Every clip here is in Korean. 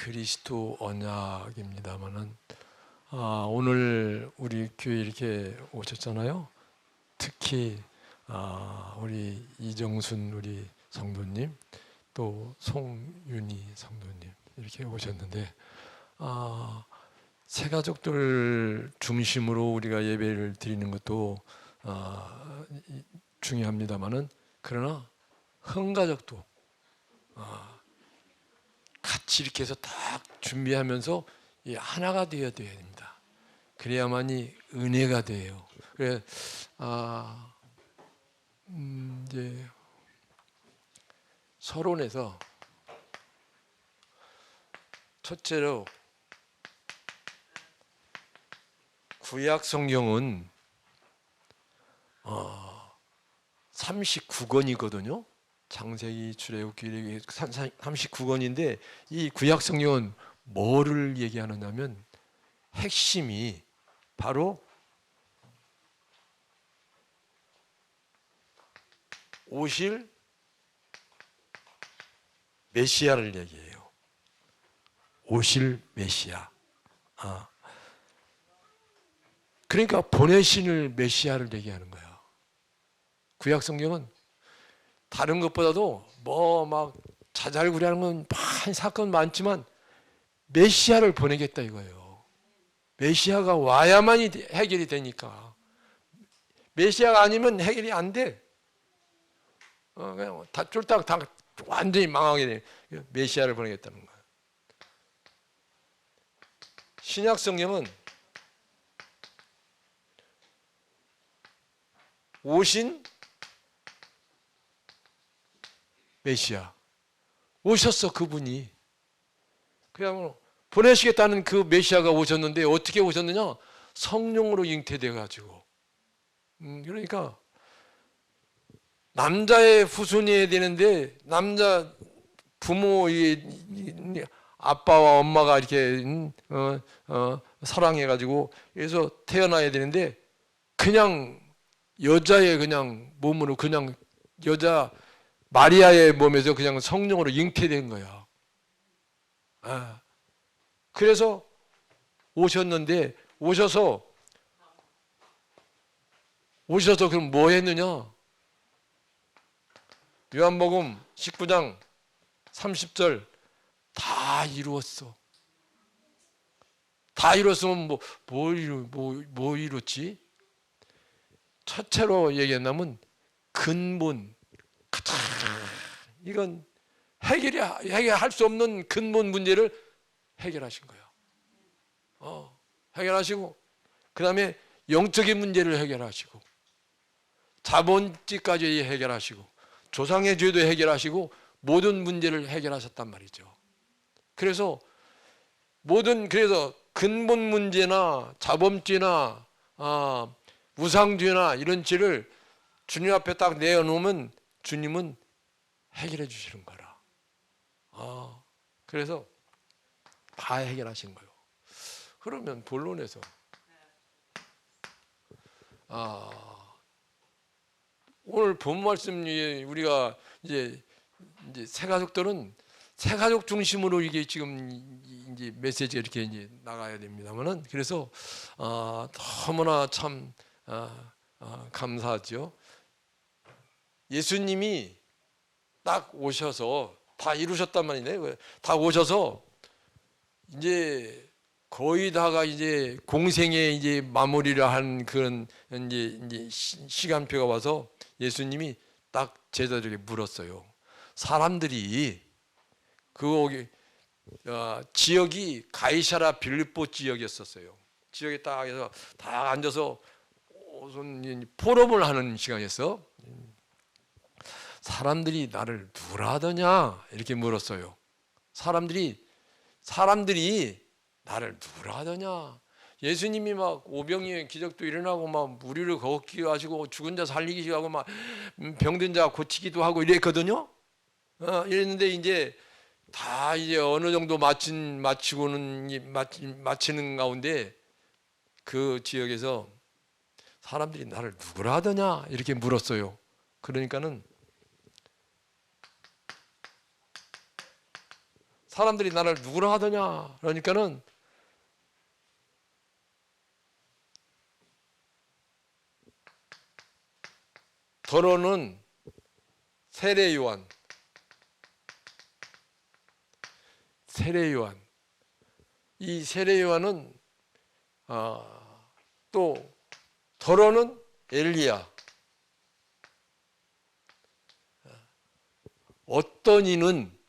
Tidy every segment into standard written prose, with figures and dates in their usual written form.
그리스도 언약입니다만은 오늘 우리 교회 이렇게 오셨잖아요. 특히 우리 이정순 우리 성도님 또 송윤희 성도님 이렇게 오셨는데 새 가족들 중심으로 우리가 예배를 드리는 것도 중요합니다만은 그러나 흥가족도 같이 이렇게 해서 딱 준비하면서 하나가 되어야 됩니다. 그래야만이 은혜가 돼요. 그래 이제 서론에서 첫째로 구약 성경은 39권이거든요. 창세기, 출애굽기, 39권인데 이 구약 성경은 뭐를 얘기하느냐면 핵심이 바로 오실 메시아를 얘기해요. 오실 메시아. 그러니까 보내신을 메시아를 얘기하는 거예요. 구약 성경은 다른 것보다도 막 자잘구레하는 건 많은 사건 많지만 메시아를 보내겠다 이거예요. 메시아가 와야만이 해결이 되니까. 메시아가 아니면 해결이 안 돼. 그냥 다 쫄딱 다 완전히 망하게 돼. 메시아를 보내겠다는 거예요. 신약 성경은 오신 메시아 오셨어. 그분이 그냥 보내시겠다는 그 메시아가 오셨는데 어떻게 오셨느냐? 성령으로 잉태돼 가지고 그러니까 남자의 후손이어야 되는데 남자 부모의 아빠와 엄마가 이렇게 사랑해 가지고 그래서 태어나야 되는데 그냥 여자의 그냥 몸으로 그냥 여자 마리아의 몸에서 그냥 성령으로 잉태된 거야. 그래서 오셨는데 오셔서 그럼 뭐 했느냐? 요한복음 19장 30절 다 이루었어. 다 이뤘으면 뭐 이뤘지? 첫째로 얘기한다면 근본. 이건 해결할 수 없는 근본 문제를 해결하신 거예요. 해결하시고 그 다음에 영적인 문제를 해결하시고 자본주의까지 해결하시고 조상의 죄도 해결하시고 모든 문제를 해결하셨단 말이죠. 그래서 그래서 근본 문제나 자범죄나 우상죄나 이런 죄를 주님 앞에 딱 내어놓으면 주님은 해결해 주시는 거라. 그래서 다 해결하신 거예요. 그러면 본론에서 오늘 본 말씀이 우리가 이제 새 가족들은 새 가족 중심으로 이게 지금 이제 메시지가 이렇게 이제 나가야 됩니다만은 그래서 너무나 참 감사하죠. 예수님이 딱 오셔서 다 이루셨단 말이네. 다 오셔서 이제 거의 다가 이제 공생의 이제 마무리를 한 그런 이제 시간표가 와서 예수님이 딱 제자들에게 물었어요. 사람들이 지역이 가이사라 빌립보 지역이었었어요. 지역에 딱 해서 다 앉아서 포럼을 하는 시간이었어. 사람들이 나를 누구라 하더냐 이렇게 물었어요. 사람들이 나를 누구라 하더냐. 예수님이 막 오병이의 기적도 일어나고 막 무리를 걷기도 하시고 죽은 자 살리기도 하고 막 병든 자 고치기도 하고 이랬거든요. 이랬는데 이제 다 이제 어느 정도 마치는 가운데 그 지역에서 사람들이 나를 누구라 하더냐 이렇게 물었어요. 그러니까는 사람들이 나를 누구라 하더냐. 그러니까는 더러는 세례 요한. 이 세례 요한은 또 더러는 엘리야. 어떤 이는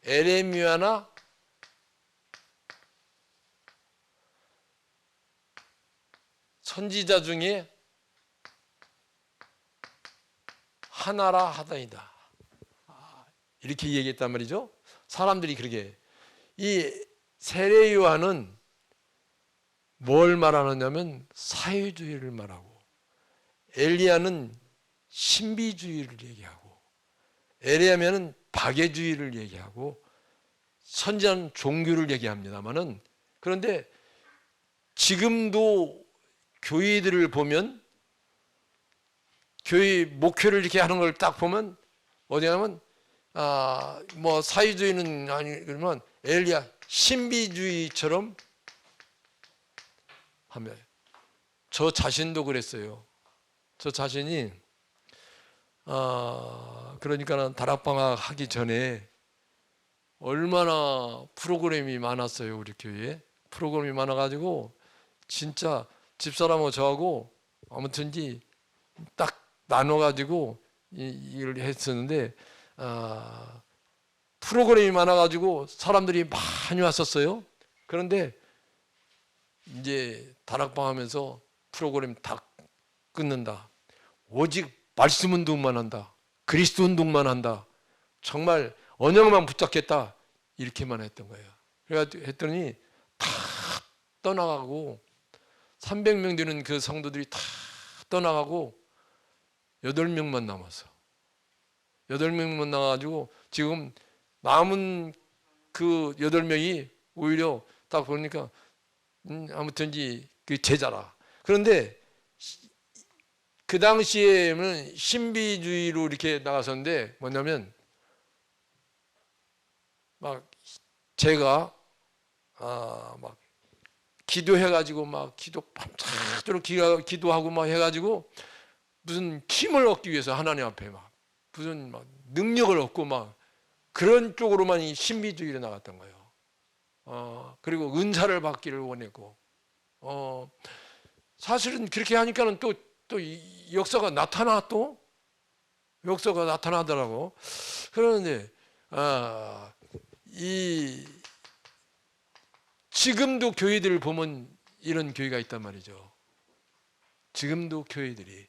에레미야나 선지자 중에 하나라 하다이다. 이렇게 얘기했단 말이죠. 사람들이 그렇게. 이 세례 요한은 뭘 말하느냐면 사회주의를 말하고, 엘리야는 신비주의를 얘기하고, 에레미야는 박애주의를 얘기하고, 선지자는 종교를 얘기합니다만은, 그런데 지금도 교회들을 보면, 교회 목회를 이렇게 하는 걸 딱 보면 어디 가면 뭐 사회주의는 아니 그러면 엘리야 신비주의처럼 하면, 저 자신도 그랬어요. 저 자신이 그러니까는 다락방학 하기 전에 얼마나 프로그램이 많았어요. 우리 교회에 프로그램이 많아가지고 진짜 집사람하고 저하고 아무튼지 딱 나눠가지고 일을 했었는데, 프로그램이 많아가지고 사람들이 많이 왔었어요. 그런데 이제 다락방 하면서 프로그램 다 끊는다. 오직 말씀 운동만 한다. 그리스도 운동만 한다. 정말 언약만 붙잡겠다. 이렇게만 했던 거예요. 그래가지고 했더니 다 떠나가고 300명 되는 그 성도들이 다 떠나가고 8명만 남았어. 8명만 나가지고 지금 남은 그 8명이 오히려 딱 보니까 아무튼지 그 제자라. 그런데 그 당시에는 신비주의로 이렇게 나갔었는데 뭐냐면 막 제가 막 기도해가지고 막 밤새도록 기도하고 막 해가지고 무슨 힘을 얻기 위해서 하나님 앞에 막 무슨 막 능력을 얻고 막 그런 쪽으로만 이 신비주의로 나갔던 거예요. 그리고 은사를 받기를 원했고, 사실은 그렇게 하니까는 또 역사가 역사가 나타나더라고. 그런데 지금도 교회들을 보면 이런 교회가 있단 말이죠. 지금도 교회들이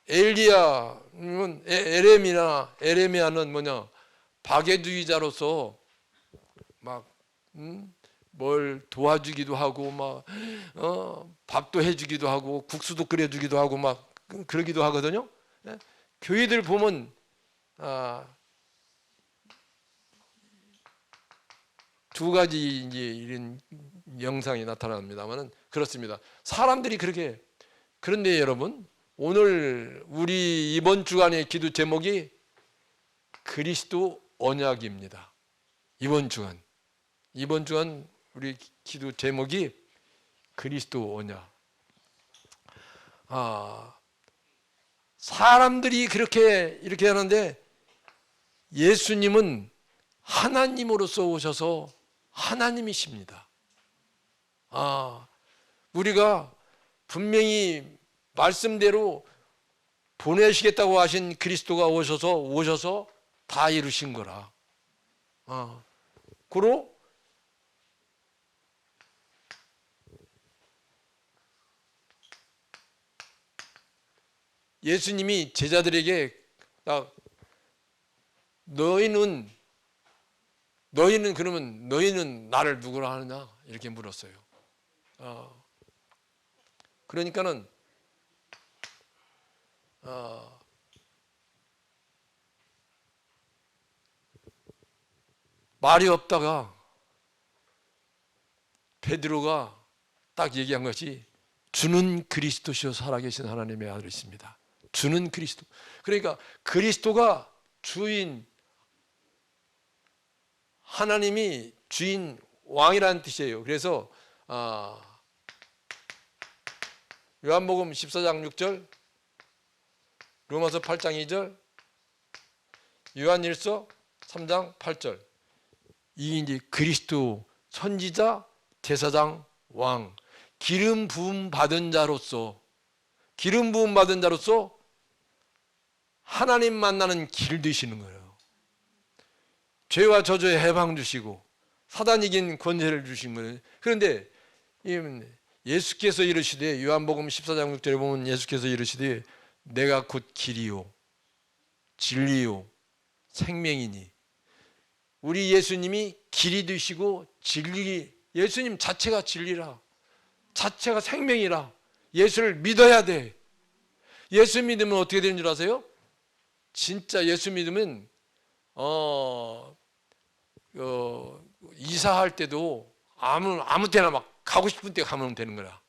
엘리야는 에레미야는 뭐냐, 박애주의자로서 막 뭘 도와주기도 하고 막 밥도 해주기도 하고 국수도 끓여주기도 하고 막 그러기도 하거든요. 교회들 보면 두 가지 이제 이런 영상이 나타납니다만은 그렇습니다. 사람들이 그렇게. 그런데 여러분, 오늘 우리 이번 주간의 기도 제목이 그리스도 언약입니다. 이번 주간 우리 기도 제목이 그리스도 언약. 사람들이 이렇게 하는데 예수님은 하나님으로서 오셔서 하나님이십니다. 우리가 분명히 말씀대로 보내시겠다고 하신 그리스도가 오셔서 다 이루신 거라. 그리고 예수님이 제자들에게 너희는 그러면 너희는 나를 누구라 하느냐 이렇게 물었어요. 그러니까는 말이 없다가 베드로가 딱 얘기한 것이 주는 그리스도시요 살아계신 하나님의 아들이십니다. 주는 그리스도. 그러니까 그리스도가 주인, 하나님이 주인, 왕이라는 뜻이에요. 그래서 요한복음 14장 6절, 로마서 8장 2절, 요한일서 3장 8절. 이게 이제 그리스도 선지자, 제사장, 왕, 기름 부음 받은 자로서, 기름 부음 받은 자로서 하나님 만나는 길 되시는 거예요. 죄와 저주에 해방 주시고 사단 이긴 권세를 주신 거예요. 그런데 예수께서 이르시되, 요한복음 14장 6절에 보면 예수께서 이르시되 내가 곧 길이요 진리요 생명이니. 우리 예수님이 길이 되시고 진리, 예수님 자체가 진리라, 자체가 생명이라. 예수를 믿어야 돼. 예수 믿으면 어떻게 되는 줄 아세요? 진짜 예수 믿으면 이사할 때도 아무 때나 막 가고 싶은 때 가면 되는 거야.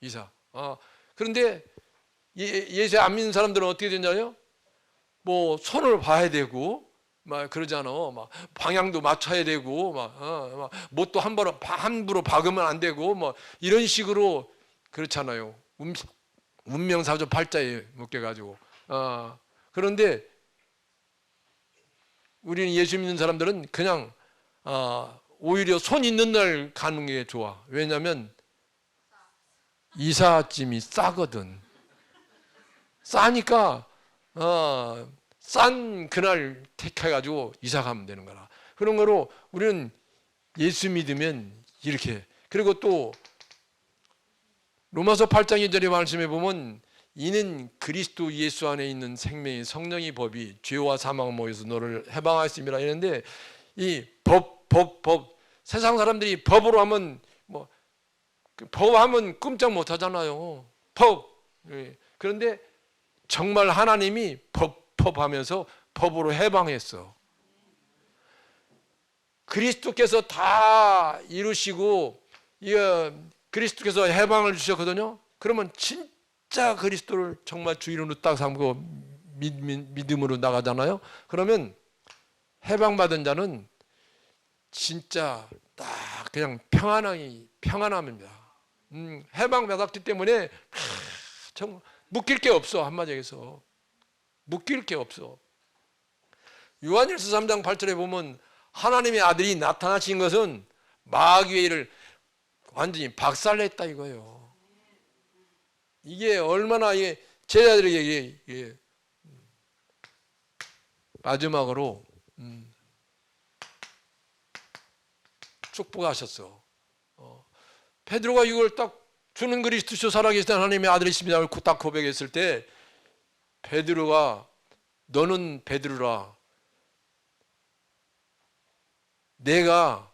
이사. 그런데 예수 안 믿는 사람들은 어떻게 되냐요? 뭐 손을 봐야 되고 막 그러잖아. 막 방향도 맞춰야 되고 막 뭣도 함부로 박으면 안 되고 뭐 이런 식으로 그렇잖아요. 운명사조 팔자에 묶여가지고. 그런데 우리는 예수 믿는 사람들은 그냥 오히려 손 있는 날 가는 게 좋아. 왜냐하면 이삿짐이 싸거든. 싸니까 싼 그날 택해가지고 이사 가면 되는 거라. 그런 거로 우리는 예수 믿으면 이렇게. 그리고 또 로마서 8장 2절의 말씀에 보면 이는 그리스도 예수 안에 있는 생명이 성령의 법이 죄와 사망 모여서 너를 해방하였음이라 이랬는데, 이 법 세상 사람들이 법으로 하면 뭐 법하면 꼼짝 못 하잖아요. 법. 그런데 정말 하나님이 법하면서 법으로 해방했어. 그리스도께서 다 이루시고 그리스도께서 해방을 주셨거든요. 그러면 진짜 그리스도를 정말 주 이름으로 딱 삼고 믿음으로 나가잖아요. 그러면 해방받은 자는 진짜 딱 그냥 평안합니다. 해방받았기 때문에 정말 묶일 게 없어. 한마디로 해서 묶일 게 없어. 요한일서 3장 8절에 보면 하나님의 아들이 나타나신 것은 마귀의 일을 완전히 박살냈다 이거예요. 이게 얼마나 제자들에게 마지막으로 축복하셨어. 베드로가 이걸 딱 주는 그리스도시요 살아계신 하나님의 아들이십니다 딱 고백했을 때, 베드로가 너는 베드로라, 내가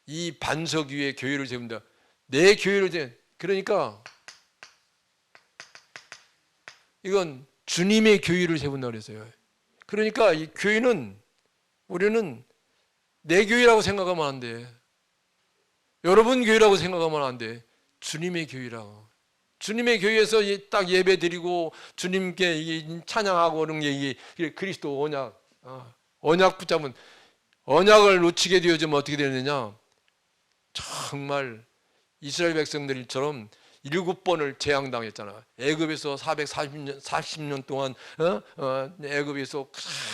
이 반석 위에 교회를 세운다. 내 교회를 그러니까 이건 주님의 교회를 세운다 그랬어요. 그러니까 이 교회는 우리는 내 교회라고 생각하면 안 돼. 여러분 교회라고 생각하면 안 돼. 주님의 교회라고. 주님의 교회에서 딱 예배 드리고 주님께 찬양하고 그런 게 이게 그리스도 언약. 언약 붙잡으면, 언약을 놓치게 되어지면 어떻게 되느냐? 정말 이스라엘 백성들처럼 7번을 재앙당했잖아. 애굽에서 40년 동안 애굽에서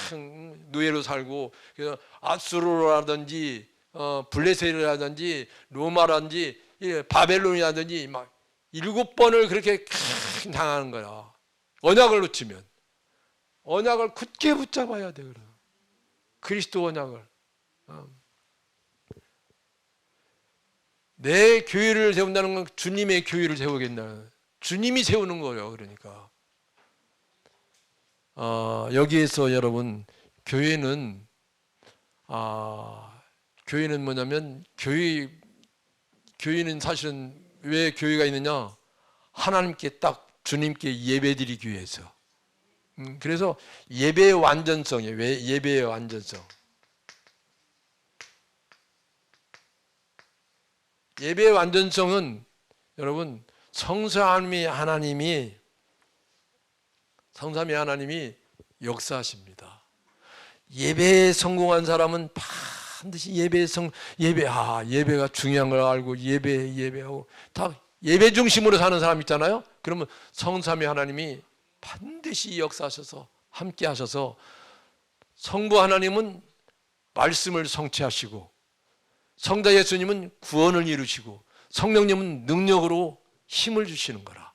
큰 노예로 살고, 그래서 아수르라든지 블레셋이라든지 로마라든지 바벨론이라든지 막 7번을 그렇게 당하는 거야. 언약을 놓치면. 언약을 굳게 붙잡아야 돼. 그래. 그리스도 언약을. 내 교회를 세운다는 건 주님의 교회를 세우겠나. 주님이 세우는 거예요. 그러니까 여기에서 여러분, 교회는 뭐냐면 교회는 사실은 왜 교회가 있느냐? 하나님께 딱 주님께 예배드리기 위해서. 그래서 예배의 완전성이에요. 왜 예배의 완전성? 예배의 완전성은 여러분 성삼위 하나님이 역사하십니다. 예배에 성공한 사람은 반드시 예배가 중요한 걸 알고 예배하고 다 예배 중심으로 사는 사람 있잖아요. 그러면 성삼위 하나님이 반드시 역사하셔서 함께 하셔서, 성부 하나님은 말씀을 성취하시고, 성자 예수님은 구원을 이루시고, 성령님은 능력으로 힘을 주시는 거라.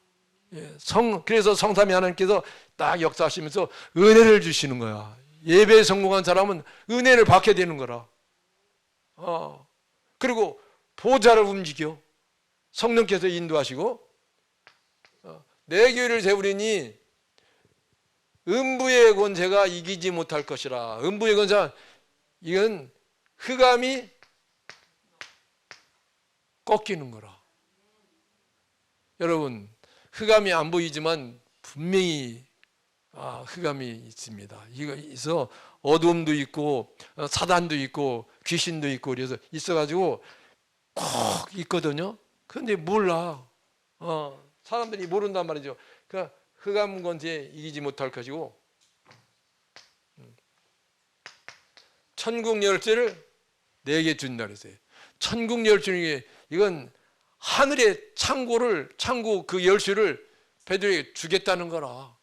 그래서 성삼위 하나님께서 딱 역사하시면서 은혜를 주시는 거야. 예배에 성공한 사람은 은혜를 받게 되는 거라. 그리고 보좌를 움직여 성령께서 인도하시고, 내 교회를 세우리니 음부의 권세가 이기지 못할 것이라. 음부의 권세, 이건 흑암이 꺾이는 거라. 여러분, 흑암이 안 보이지만 분명히 흑암이 있습니다. 이거 어둠도 있고 사단도 있고 귀신도 있고 그래서 있어가지고 꼭 있거든요. 그런데 몰라. 사람들이 모른단 말이죠. 그러니까 흑암 권세에 이기지 못할 것이고, 천국 열쇠를 내게 준다 그랬어요. 천국 열쇠는 이건 하늘의 창고 그 열쇠를 베드로에게 주겠다는 거라.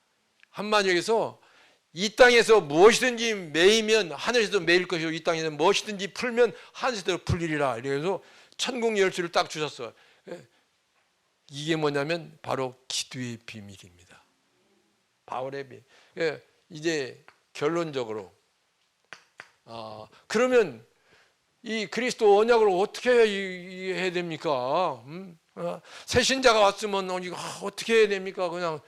한마디로 해서 이 땅에서 무엇이든지 매이면 하늘에서도 매일 것이고, 이 땅에서 무엇이든지 풀면 하늘에서도 풀리리라. 이래서 천국 열쇠를 딱 주셨어요. 이게 뭐냐면 바로 기도의 비밀입니다. 바울의 비밀. 이제 결론적으로 그러면 이 그리스도 언약을 어떻게 해야 됩니까? 새 신자가 왔으면 이거 어떻게 해야 됩니까? 그냥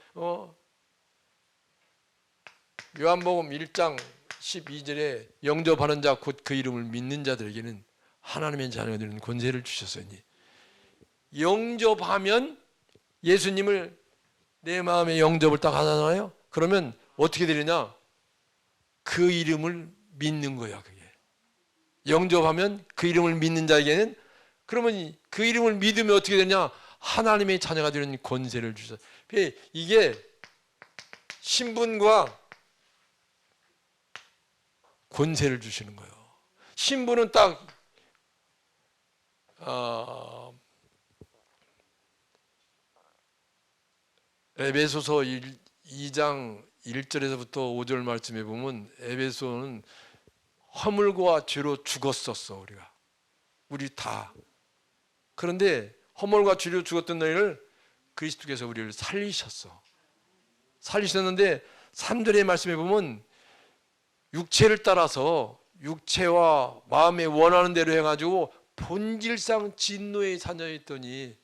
요한복음 1장 12절에 영접하는 자 곧 그 이름을 믿는 자들에게는 하나님의 자녀들은 권세를 주셨으니, 영접하면 예수님을 내 마음에 영접을 딱 하잖아요. 그러면 어떻게 되느냐? 그 이름을 믿는 거야. 그게 영접하면 그 이름을 믿는 자에게는, 그러면 그 이름을 믿으면 어떻게 되냐? 하나님의 자녀가 되는 권세를 주셨어요. 이게 신분과 권세를 주시는 거예요. 신분은 딱 에베소서 2장 1절에서부터 5절 말씀에 보면 에베소는 허물과 죄로 죽었었어. 우리 다. 그런데 허물과 죄로 죽었던 너희를 그리스도께서 우리를 살리셨는데 3절의 말씀에 보면 육체를 따라서 육체와 마음에 원하는 대로 해가지고 본질상 진노의 자녀였더니,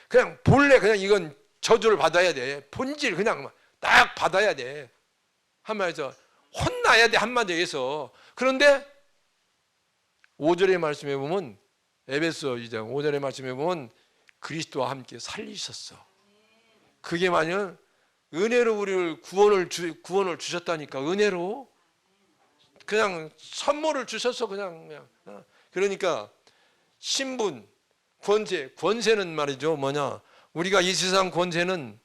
그냥 본래 그냥 이건 저주를 받아야 돼. 본질 그냥 딱 받아야 돼. 한마디로 혼나야 돼. 한마디로 해서. 그런데 5절의 말씀에 보면, 에베소 2장 5절의 말씀에 보면 그리스도와 함께 살리셨어. 그게 만약 은혜로 우리를 구원을 주셨다니까. 은혜로 그냥 선물을 주셨어. 그냥. 그러니까 신분, 권세는 말이죠. 뭐냐? 우리가 이 세상 권세는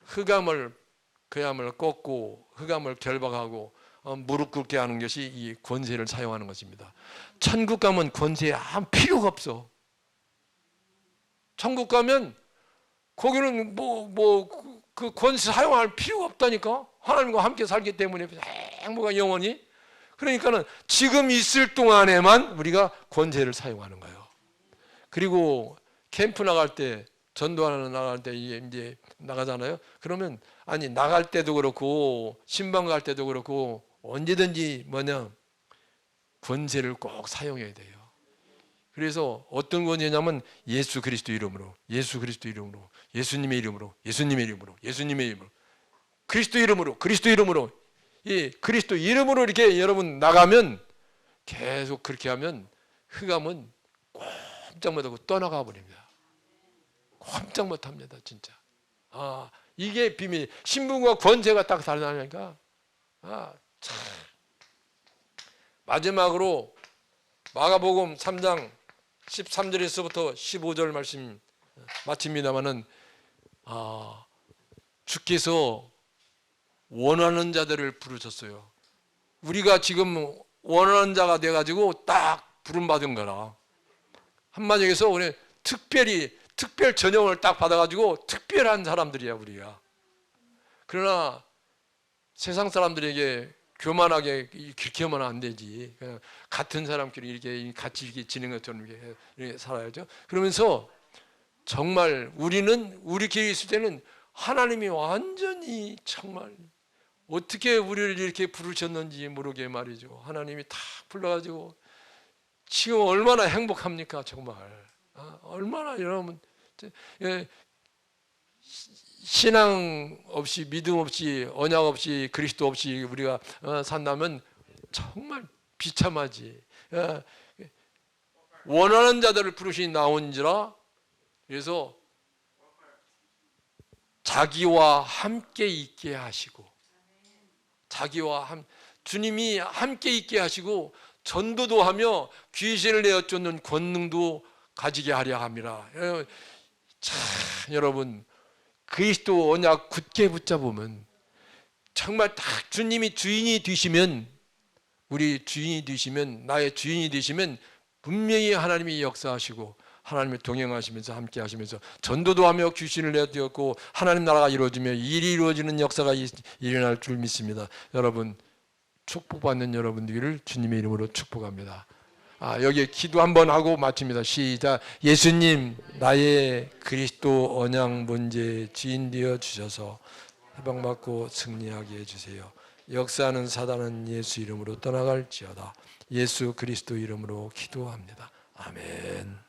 흑암을 꺾고 흑암을 결박하고 무릎 꿇게 하는 것이 이 권세를 사용하는 것입니다. 천국 가면 권세 아무 필요가 없어. 천국 가면 거기는 그 권세 사용할 필요가 없다니까. 하나님과 함께 살기 때문에 행복한 영원히. 그러니까는 지금 있을 동안에만 우리가 권세를 사용하는 거예요. 그리고 캠프 나갈 때, 전도하러 나갈 때 이제 나가잖아요. 그러면 나갈 때도 그렇고 신방 갈 때도 그렇고 언제든지 권세를 꼭 사용해야 돼요. 그래서 어떤 권세냐면 예수 그리스도 이름으로, 예수님의 이름으로, 그리스도 이름으로, 이 그리스도 이름으로 이렇게 여러분 나가면, 계속 그렇게 하면 흑암은 꼼짝 못하고 떠나가 버립니다. 꼼짝 못합니다, 진짜. 이게 비밀. 신분과 권세가 딱 다르다니까. 참. 마지막으로 마가복음 3장 13절에서부터 15절 말씀 마칩니다마는 주께서 원하는 자들을 부르셨어요. 우리가 지금 원하는 자가 돼가지고 딱 부름받은 거라. 한마디로 해서 우리 특별 전형을 딱 받아가지고 특별한 사람들이야 우리가. 그러나 세상 사람들에게 교만하게 그렇게 하면 안 되지. 그냥 같은 사람끼리 이렇게 같이 이렇게 지는 것처럼 이렇게 살아야죠. 그러면서 정말 우리끼리 있을 때는 하나님이 완전히 정말 어떻게 우리를 이렇게 부르셨는지 모르게 말이죠. 하나님이 다 불러가지고 지금 얼마나 행복합니까 정말. 얼마나 여러분 신앙 없이 믿음 없이 언약 없이 그리스도 없이 우리가 산다면 정말 비참하지. 원하는 자들을 부르시니 나온지라. 그래서 자기와 함께 있게 하시고 주님이 함께 있게 하시고 전도도 하며 귀신을 내어 쫓는 권능도 가지게 하려 함이라. 참 여러분 그리스도 언약 굳게 붙잡으면 정말 딱 주님이 주인이 되시면 우리 주인이 되시면 나의 주인이 되시면 분명히 하나님이 역사하시고 하나님이 동행하시면서 함께 하시면서 전도도 하며 귀신을 내어띄었고 하나님 나라가 이루어지며 일이 이루어지는 역사가 일어날 줄 믿습니다. 여러분 축복받는 여러분들을 주님의 이름으로 축복합니다. 여기에 기도 한번 하고 마칩니다. 시작. 예수님 나의 그리스도 언약 문제 주인 되어 주셔서 해방받고 승리하게 해주세요. 역사하는 사단은 예수 이름으로 떠나갈지어다. 예수 그리스도 이름으로 기도합니다. 아멘.